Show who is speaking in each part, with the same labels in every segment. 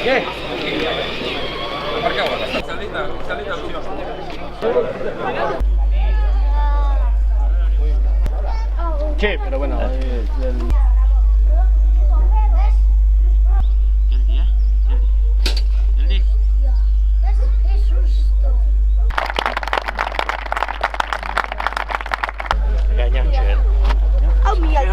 Speaker 1: ¿Qué?
Speaker 2: Marca bola. Salita opción.
Speaker 1: Sí, pero bueno.
Speaker 3: Oh mia.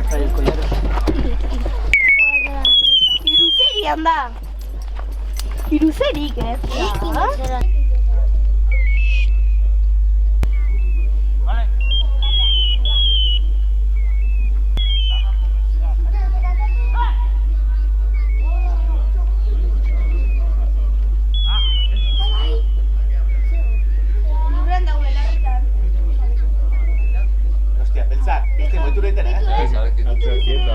Speaker 1: Fai il colliere.
Speaker 3: Viruseri anda. Viruseri che?
Speaker 4: Hostia, beltzak, este moitu reiten,
Speaker 1: Atzo quieto.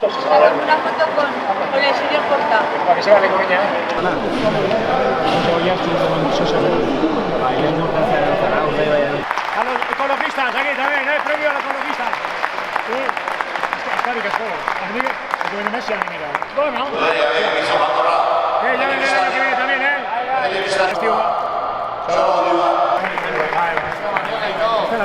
Speaker 3: Una foto con el señor Porta.
Speaker 1: Para que se vale con ella. A los ecologistas, aquí también, premio a los ecologistas. Está rico todo. A mí que viene Messi a mí, mira. Bueno. Ya viene el año que viene también,
Speaker 4: Espera,